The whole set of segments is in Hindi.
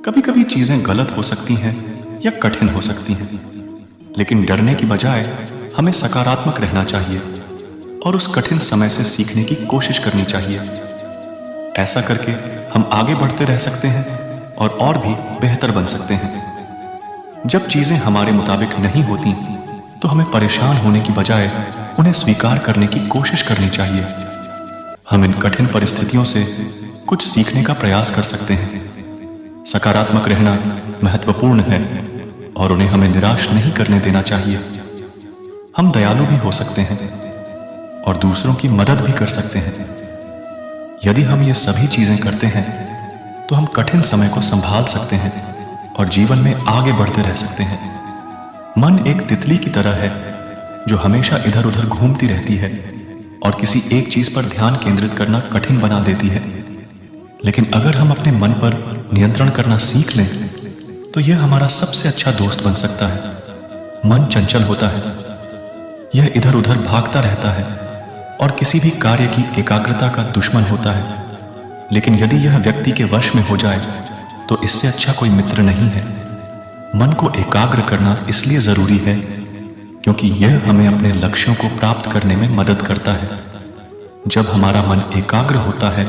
कभी कभी चीजें गलत हो सकती हैं या कठिन हो सकती हैं, लेकिन डरने की बजाय हमें सकारात्मक रहना चाहिए और उस कठिन समय से सीखने की कोशिश करनी चाहिए। ऐसा करके हम आगे बढ़ते रह सकते हैं और भी बेहतर बन सकते हैं। जब चीजें हमारे मुताबिक नहीं होती तो हमें परेशान होने की बजाय उन्हें स्वीकार करने की कोशिश करनी चाहिए। हम इन कठिन परिस्थितियों से कुछ सीखने का प्रयास कर सकते हैं। सकारात्मक रहना महत्वपूर्ण है और उन्हें हमें निराश नहीं करने देना चाहिए। हम दयालु भी हो सकते हैं और दूसरों की मदद भी कर सकते हैं। यदि हम ये सभी चीजें करते हैं तो हम कठिन समय को संभाल सकते हैं और जीवन में आगे बढ़ते रह सकते हैं। मन एक तितली की तरह है जो हमेशा इधर उधर घूमती रहती है और किसी एक चीज पर ध्यान केंद्रित करना कठिन बना देती है। लेकिन अगर हम अपने मन पर नियंत्रण करना सीख लें तो यह हमारा सबसे अच्छा दोस्त बन सकता है। मन चंचल होता है, यह इधर उधर भागता रहता है और किसी भी कार्य की एकाग्रता का दुश्मन होता है। लेकिन यदि यह व्यक्ति के वश में हो जाए तो इससे अच्छा कोई मित्र नहीं है। मन को एकाग्र करना इसलिए जरूरी है क्योंकि यह हमें अपने लक्ष्यों को प्राप्त करने में मदद करता है। जब हमारा मन एकाग्र होता है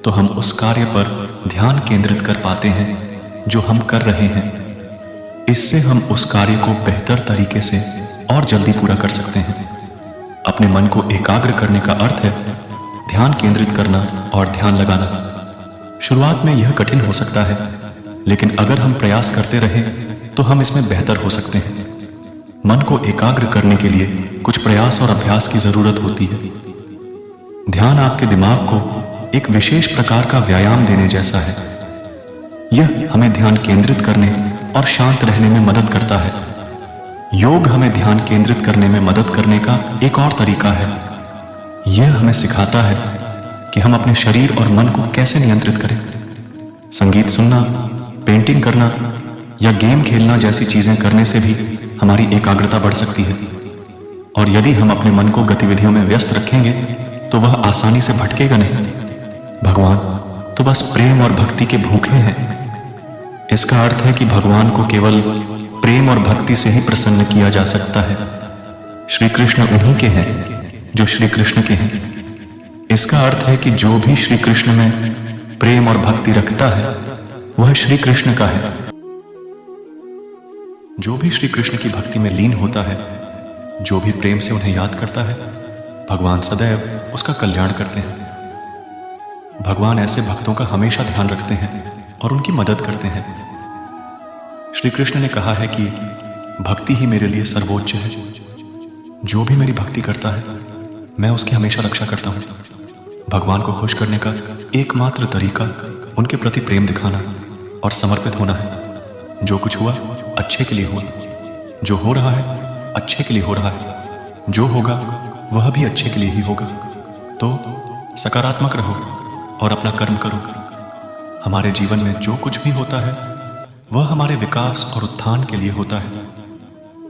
तो हम उस कार्य पर ध्यान केंद्रित कर पाते हैं जो हम कर रहे हैं। इससे हम उस कार्य को बेहतर तरीके से और जल्दी पूरा कर सकते हैं। अपने मन को एकाग्र करने का अर्थ है ध्यान केंद्रित करना और ध्यान लगाना। शुरुआत में यह कठिन हो सकता है, लेकिन अगर हम प्रयास करते रहें तो हम इसमें बेहतर हो सकते हैं। मन को एकाग्र करने के लिए कुछ प्रयास और अभ्यास की जरूरत होती है। ध्यान आपके दिमाग को एक विशेष प्रकार का व्यायाम देने जैसा है। यह हमें ध्यान केंद्रित करने और शांत रहने में मदद करता है। योग हमें ध्यान केंद्रित करने में मदद करने का एक और तरीका है। यह हमें सिखाता है कि हम अपने शरीर और मन को कैसे नियंत्रित करें। संगीत सुनना, पेंटिंग करना या गेम खेलना जैसी चीजें करने से भी हमारी एकाग्रता बढ़ सकती है। और यदि हम अपने मन को गतिविधियों में व्यस्त रखेंगे तो वह आसानी से भटकेगा नहीं। भगवान तो बस प्रेम और भक्ति के भूखे हैं। इसका अर्थ है कि भगवान को केवल प्रेम और भक्ति से ही प्रसन्न किया जा सकता है। श्री कृष्ण उन्हीं के हैं जो श्री कृष्ण के हैं। इसका अर्थ है कि जो भी श्री कृष्ण में प्रेम और भक्ति रखता है वह श्री कृष्ण का है। जो भी श्री कृष्ण की भक्ति में लीन होता है, जो भी प्रेम से उन्हें याद करता है, भगवान सदैव उसका कल्याण करते हैं। भगवान ऐसे भक्तों का हमेशा ध्यान रखते हैं और उनकी मदद करते हैं। श्री कृष्ण ने कहा है कि भक्ति ही मेरे लिए सर्वोच्च है। जो भी मेरी भक्ति करता है मैं उसकी हमेशा रक्षा करता हूँ। भगवान को खुश करने का एकमात्र तरीका उनके प्रति प्रेम दिखाना और समर्पित होना है। जो कुछ हुआ अच्छे के लिए हुआ, जो हो रहा है अच्छे के लिए हो रहा है, जो होगा वह भी अच्छे के लिए ही होगा। तो सकारात्मक रहो और अपना कर्म करो। हमारे जीवन में जो कुछ भी होता है वह हमारे विकास और उत्थान के लिए होता है।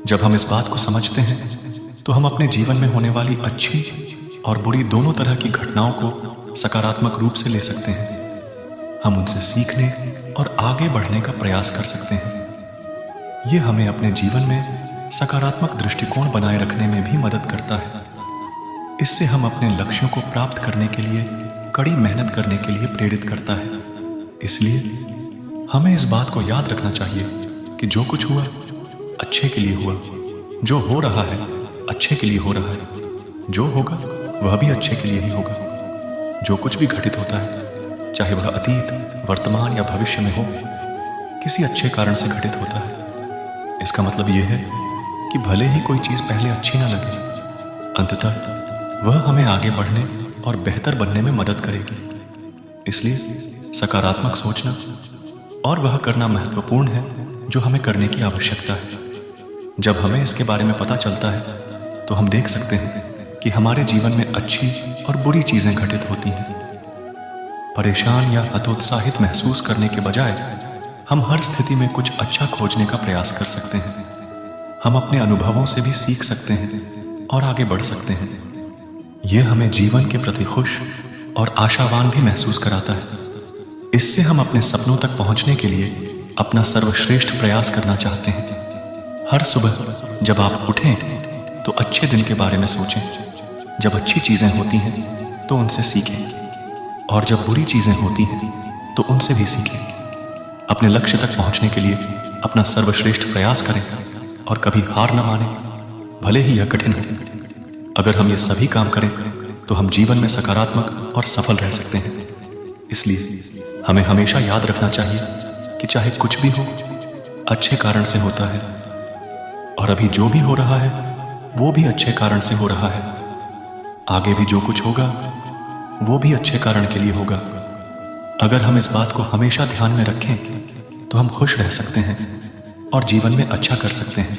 जब हम इस बात को समझते हैं तो हम अपने जीवन में होने वाली अच्छी और बुरी दोनों तरह की घटनाओं को सकारात्मक रूप से ले सकते हैं। हम उनसे सीखने और आगे बढ़ने का प्रयास कर सकते हैं। यह हमें अपने जीवन में सकारात्मक दृष्टिकोण बनाए रखने में भी मदद करता है। इससे हम अपने लक्ष्यों को प्राप्त करने के लिए कड़ी मेहनत करने के लिए प्रेरित करता है। इसलिए हमें इस बात को याद रखना चाहिए कि जो कुछ हुआ अच्छे के लिए हुआ, जो हो रहा है अच्छे के लिए हो रहा है, जो होगा वह भी अच्छे के लिए ही होगा। जो कुछ भी घटित होता है, चाहे वह अतीत, वर्तमान या भविष्य में हो, किसी अच्छे कारण से घटित होता है। इसका मतलब यह है कि भले ही कोई चीज पहले अच्छी ना लगे, अंततः वह हमें आगे बढ़ने और बेहतर बनने में मदद करेगी। इसलिए सकारात्मक सोचना और वह करना महत्वपूर्ण है जो हमें करने की आवश्यकता है। जब हमें इसके बारे में पता चलता है तो हम देख सकते हैं कि हमारे जीवन में अच्छी और बुरी चीजें घटित होती हैं। परेशान या हतोत्साहित महसूस करने के बजाय हम हर स्थिति में कुछ अच्छा खोजने का प्रयास कर सकते हैं। हम अपने अनुभवों से भी सीख सकते हैं और आगे बढ़ सकते हैं। यह हमें जीवन के प्रति खुश और आशावान भी महसूस कराता है। इससे हम अपने सपनों तक पहुंचने के लिए अपना सर्वश्रेष्ठ प्रयास करना चाहते हैं। हर सुबह जब आप उठें तो अच्छे दिन के बारे में सोचें। जब अच्छी चीजें होती हैं तो उनसे सीखें, और जब बुरी चीजें होती हैं तो उनसे भी सीखें। अपने लक्ष्य तक पहुंचने के लिए अपना सर्वश्रेष्ठ प्रयास करें और कभी हार न मानें, भले ही यह कठिन हो। अगर हम ये सभी काम करें तो हम जीवन में सकारात्मक और सफल रह सकते हैं। इसलिए हमें हमेशा याद रखना चाहिए कि चाहे कुछ भी हो, अच्छे कारण से होता है, और अभी जो भी हो रहा है वो भी अच्छे कारण से हो रहा है। आगे भी जो कुछ होगा वो भी अच्छे कारण के लिए होगा। अगर हम इस बात को हमेशा ध्यान में रखें तो हम खुश रह सकते हैं और जीवन में अच्छा कर सकते हैं।